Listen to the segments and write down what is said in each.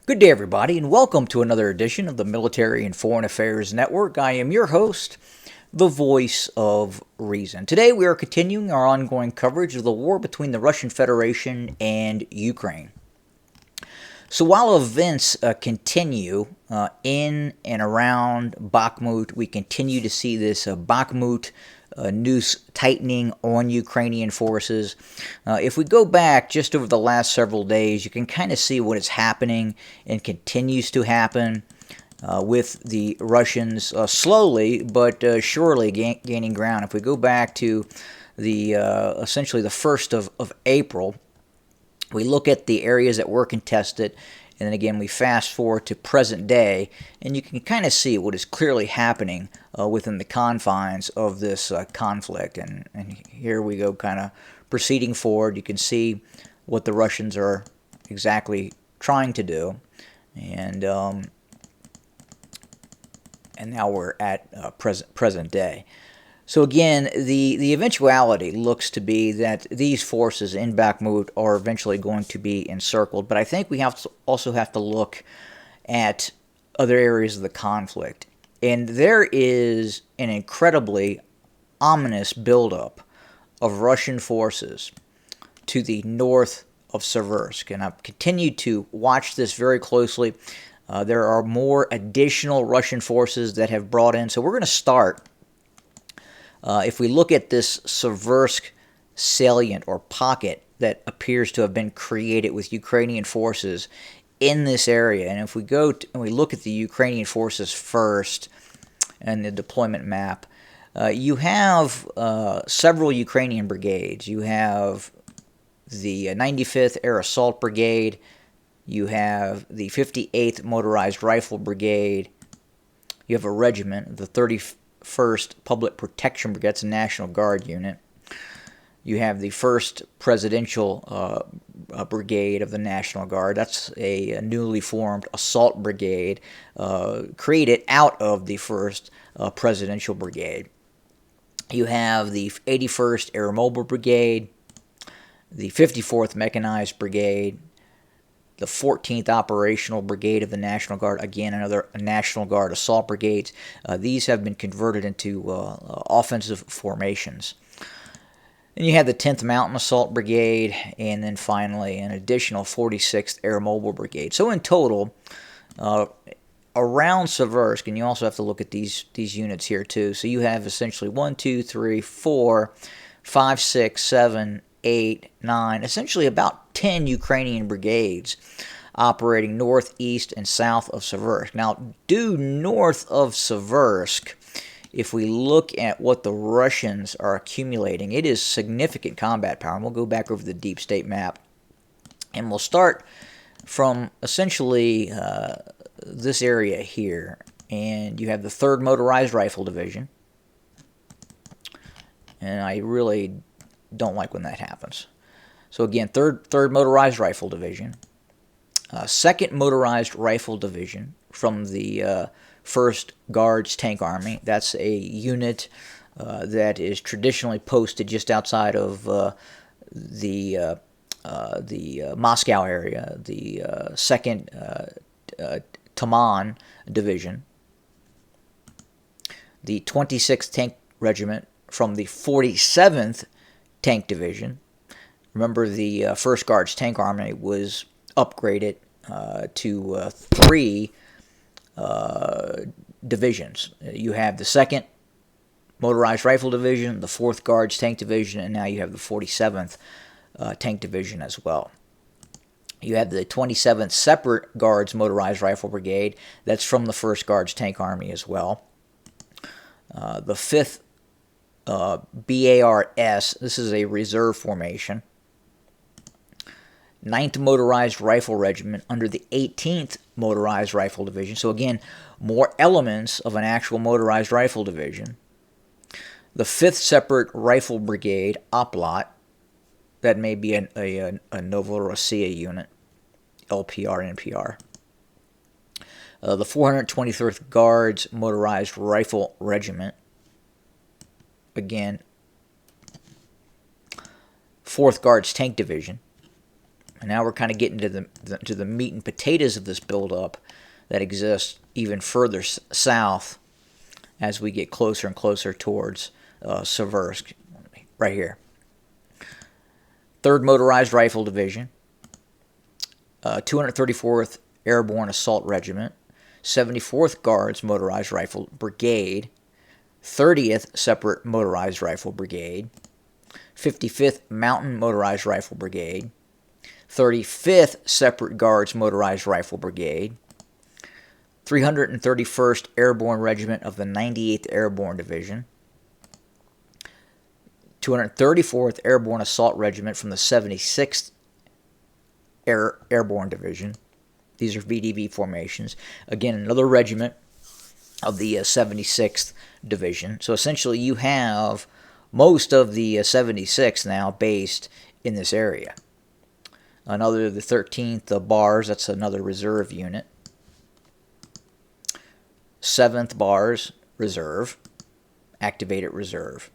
Good day, everybody, and welcome to another edition of the Military and Foreign Affairs Network. I am your host, the voice of reason. Today, we are continuing our ongoing coverage of the war between the Russian Federation and Ukraine. So while events continue in and around Bakhmut, we continue to see this Bakhmut noose tightening on Ukrainian forces. If we go back just over the last several days, you can kind of see what is happening and continues to happen with the Russians slowly but surely gaining ground. If we go back to the essentially the 1st of April, we look at the areas that were contested, and then again we fast forward to present day, and you can kind of see what is clearly happening within the confines of this conflict. And here we go, kind of proceeding forward. You can see what the Russians are exactly trying to do, and now we're at present day. So again, the eventuality looks to be that these forces in Bakhmut are eventually going to be encircled. But I think we also have to look at other areas of the conflict. And there is an incredibly ominous buildup of Russian forces to the north of Siversk. And I've continued to watch this very closely. There are more additional Russian forces that have brought in. So we're going to start. If we look at this Siversk salient or pocket that appears to have been created with Ukrainian forces in this area, and if we go and we look at the Ukrainian forces first and the deployment map, you have several Ukrainian brigades. You have the 95th Air Assault Brigade. You have the 58th Motorized Rifle Brigade. You have a regiment, the 31st Public Protection Brigade, that's a National Guard unit. You have the 1st Presidential Brigade of the National Guard. That's a newly formed assault brigade created out of the 1st Presidential Brigade. You have the 81st Air Mobile Brigade, the 54th Mechanized Brigade, the 14th Operational Brigade of the National Guard, again, another National Guard assault brigades. These have been converted into offensive formations. Then you have the 10th Mountain Assault Brigade, and then finally an additional 46th Air Mobile Brigade. So in total, around Siversk, and you also have to look at these units here too. So you have essentially 1, 2, 3, 4, 5, 6, 7, 8, 9, essentially about 10 Ukrainian brigades operating north, east, and south of Siversk. Now, due north of Siversk, if we look at what the Russians are accumulating, it is significant combat power. And we'll go back over the deep state map, and we'll start from essentially this area here. And you have the 3rd Motorized Rifle Division, and I really don't like when that happens. So again, 3rd Motorized Rifle Division, 2nd Motorized Rifle Division from the 1st Guards Tank Army. That's a unit that is traditionally posted just outside of the Moscow area. The 2nd Taman Division, the 26th Tank Regiment from the 47th Tank Division. Remember, the 1st Guards Tank Army was upgraded to 3 divisions. You have the 2nd Motorized Rifle Division, the 4th Guards Tank Division, and now you have the 47th Tank Division as well. You have the 27th Separate Guards Motorized Rifle Brigade. That's from the 1st Guards Tank Army as well. The 5th BARS, this is a reserve formation. 9th Motorized Rifle Regiment under the 18th Motorized Rifle Division. So again, more elements of an actual motorized rifle division. The 5th Separate Rifle Brigade, Oplot, that may be a Novorossiya unit, LPR, NPR. The 423rd Guards Motorized Rifle Regiment, again, 4th Guards Tank Division, And now we're kind of getting to the meat and potatoes of this buildup that exists even further south as we get closer and closer towards Siversk, right here. 3rd Motorized Rifle Division, 234th Airborne Assault Regiment, 74th Guards Motorized Rifle Brigade, 30th Separate Motorized Rifle Brigade, 55th Mountain Motorized Rifle Brigade, 35th Separate Guards Motorized Rifle Brigade, 331st Airborne Regiment of the 98th Airborne Division, 234th Airborne Assault Regiment from the 76th Airborne Division. These are VDV formations. Again, another regiment of the 76th Division. So essentially you have most of the 76th now based in this area. The 13th BARS, that's another reserve unit. 7th BARS, reserve, activated reserve.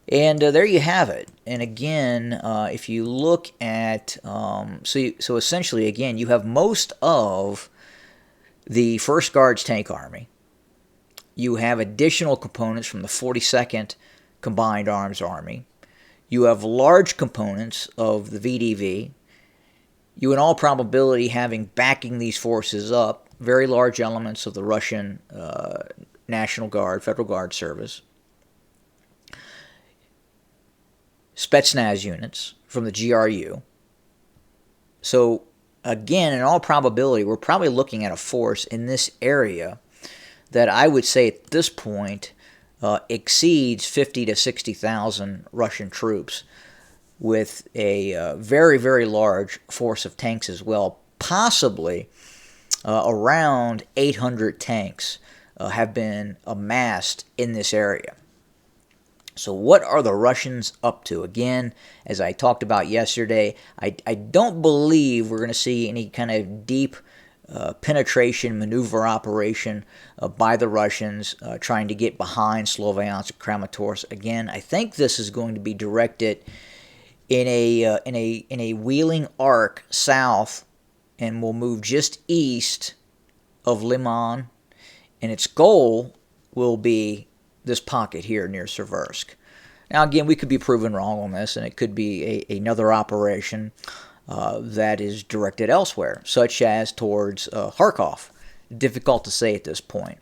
And there you have it. And again, if you look at, so essentially, again, you have most of the 1st Guards Tank Army. You have additional components from the 42nd Combined Arms Army. You have large components of the VDV. You, in all probability, having backing these forces up, very large elements of the Russian National Guard, Federal Guard Service. Spetsnaz units from the GRU. So, again, in all probability, we're probably looking at a force in this area that I would say at this point exceeds 50 to 60,000 Russian troops, with a very, very large force of tanks as well. Possibly around 800 tanks have been amassed in this area. So what are the Russians up to? Again, as I talked about yesterday, I don't believe we're going to see any kind of deep penetration maneuver operation by the Russians trying to get behind Sloviansk and Kramatorsk. Again, I think this is going to be directed in a wheeling arc south, and will move just east of Liman, and its goal will be this pocket here near Siversk. Now, again, we could be proven wrong on this, and it could be another operation that is directed elsewhere, such as towards Kharkov. Difficult to say at this point.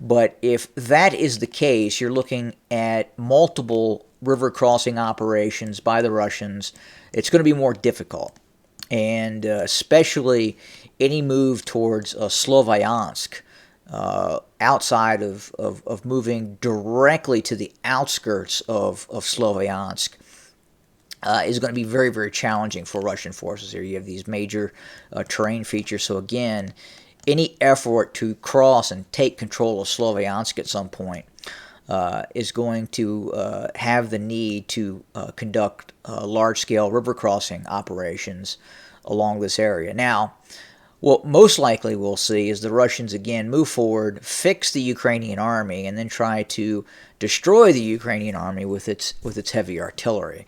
But if that is the case, you're looking at multiple river crossing operations by the Russians. It's going to be more difficult. And especially any move towards Sloviansk, outside of moving directly to the outskirts of Sloviansk, is going to be very, very challenging for Russian forces here. You have these major terrain features. So again, any effort to cross and take control of Sloviansk at some point is going to have the need to conduct large-scale river crossing operations along this area. Now, what most likely we'll see is the Russians again move forward, fix the Ukrainian army, and then try to destroy the Ukrainian army with its heavy artillery.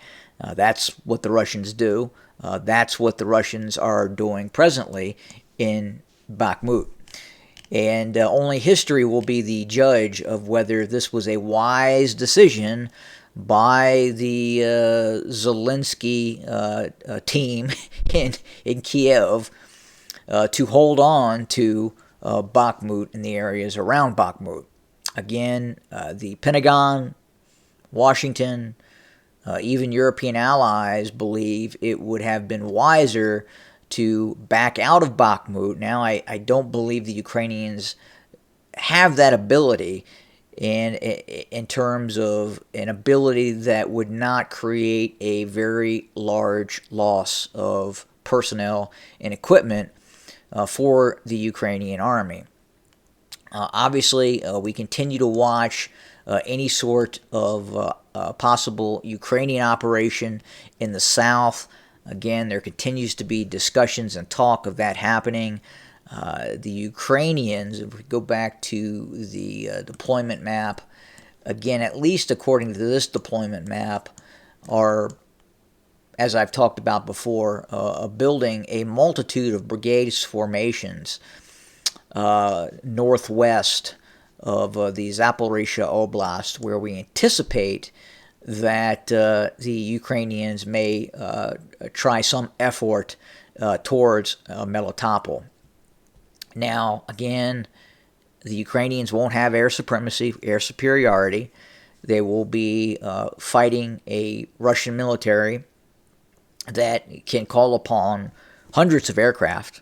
That's what the Russians do. That's what the Russians are doing presently in Bakhmut. And only history will be the judge of whether this was a wise decision by the Zelensky team in Kiev to hold on to Bakhmut and the areas around Bakhmut. Again, the Pentagon, Washington, even European allies believe it would have been wiser to back out of Bakhmut. Now, I don't believe the Ukrainians have that ability in terms of an ability that would not create a very large loss of personnel and equipment for the Ukrainian army. Obviously, we continue to watch any sort of possible Ukrainian operation in the south. Again, there continues to be discussions and talk of that happening. The Ukrainians, if we go back to the deployment map, again, at least according to this deployment map, are as I've talked about before, building a multitude of brigades formations northwest of the Zaporizhzhia Oblast, where we anticipate that the Ukrainians may try some effort towards Melitopol. Now, again, the Ukrainians won't have air supremacy, air superiority. They will be fighting a Russian military that can call upon hundreds of aircraft.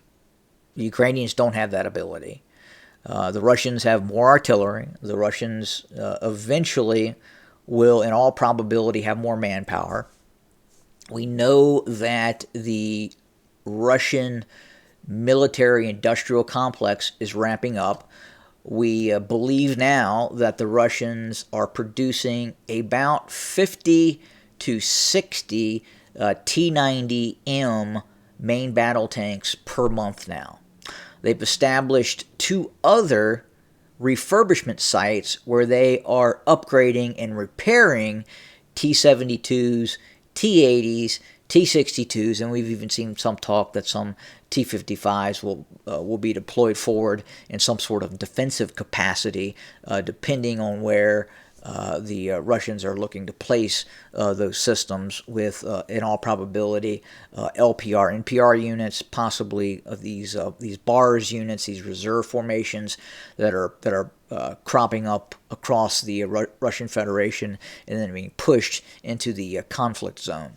The Ukrainians don't have that ability. The Russians have more artillery. The Russians eventually will, in all probability, have more manpower. We know that the Russian military-industrial complex is ramping up. We believe now that the Russians are producing about 50 to 60 T-90M main battle tanks per month now. They've established 2 other refurbishment sites where they are upgrading and repairing T-72s, T-80s, T-62s, and we've even seen some talk that some T-55s will be deployed forward in some sort of defensive capacity, depending on where the Russians are looking to place those systems with, in all probability, LPR, NPR units, possibly these BARS units, these reserve formations that are cropping up across the Russian Federation and then being pushed into the conflict zone.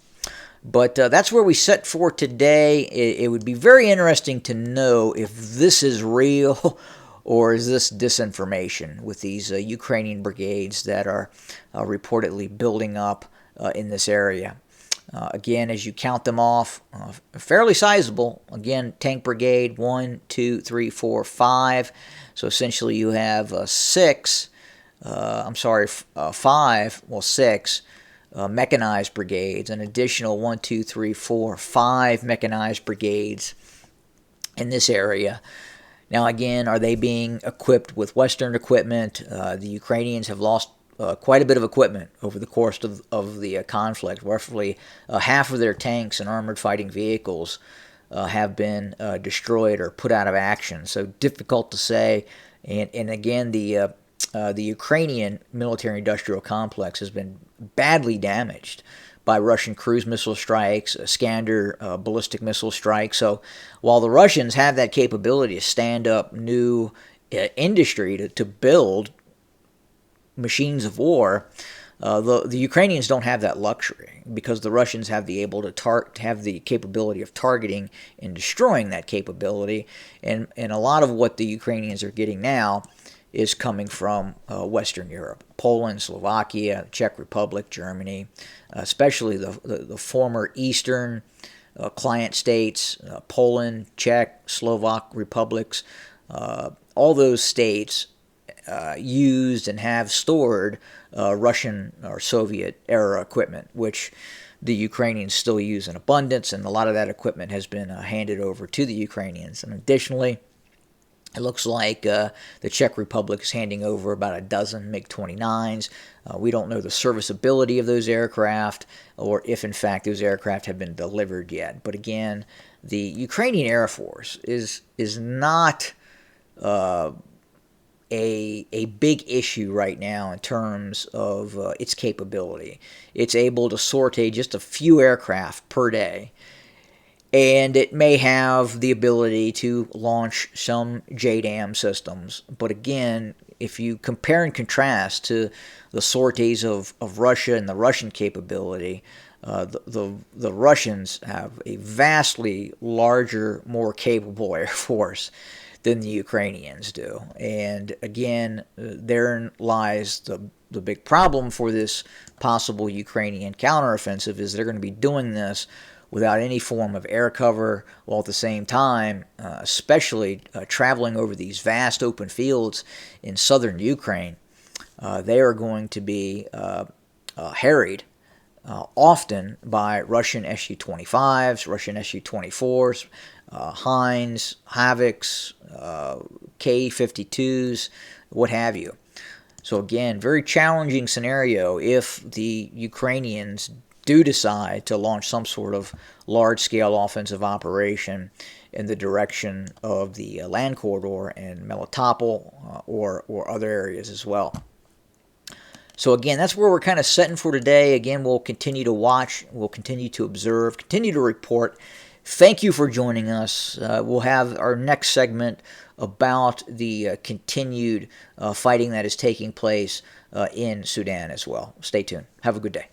But that's where we set for today. It would be very interesting to know if this is real or is this disinformation with these Ukrainian brigades that are reportedly building up in this area. Again, as you count them off, fairly sizable. Again, tank brigade, 1, 2, 3, 4, 5. So essentially you have 6, 6 mechanized brigades, an additional 1, 2, 3, 4, 5 mechanized brigades in this area. Now, again, are they being equipped with Western equipment? The Ukrainians have lost quite a bit of equipment over the course of the conflict. Roughly half of their tanks and armored fighting vehicles have been destroyed or put out of action. So difficult to say. And again, the Ukrainian military-industrial complex has been badly damaged by Russian cruise missile strikes, Iskander ballistic missile strikes. So while the Russians have that capability to stand up new industry to build machines of war, the Ukrainians don't have that luxury because the Russians have the capability of targeting and destroying that capability. And a lot of what the Ukrainians are getting now is coming from Western Europe, Poland, Slovakia, Czech Republic, Germany, especially the former Eastern client states, Poland, Czech, Slovak republics. All those states used and have stored Russian or Soviet-era equipment, which the Ukrainians still use in abundance, and a lot of that equipment has been handed over to the Ukrainians. And additionally, it looks like the Czech Republic is handing over about a dozen MiG-29s. We don't know the serviceability of those aircraft or if, in fact, those aircraft have been delivered yet. But again, the Ukrainian Air Force is not a big issue right now in terms of its capability. It's able to sortie just a few aircraft per day. And it may have the ability to launch some JDAM systems. But again, if you compare and contrast to the sorties of Russia and the Russian capability, the Russians have a vastly larger, more capable Air Force than the Ukrainians do. And again, therein lies the big problem for this possible Ukrainian counteroffensive is they're going to be doing this without any form of air cover, while at the same time, especially traveling over these vast open fields in southern Ukraine, they are going to be harried often by Russian Su-25s, Russian Su-24s, Heinz, Havocs, K-52s, what have you. So again, very challenging scenario if the Ukrainians do decide to launch some sort of large-scale offensive operation in the direction of the land corridor and Melitopol or other areas as well. So again, that's where we're kind of setting for today. Again, we'll continue to watch, we'll continue to observe, continue to report. Thank you for joining us. We'll have our next segment about the continued fighting that is taking place in Sudan as well. Stay tuned. Have a good day.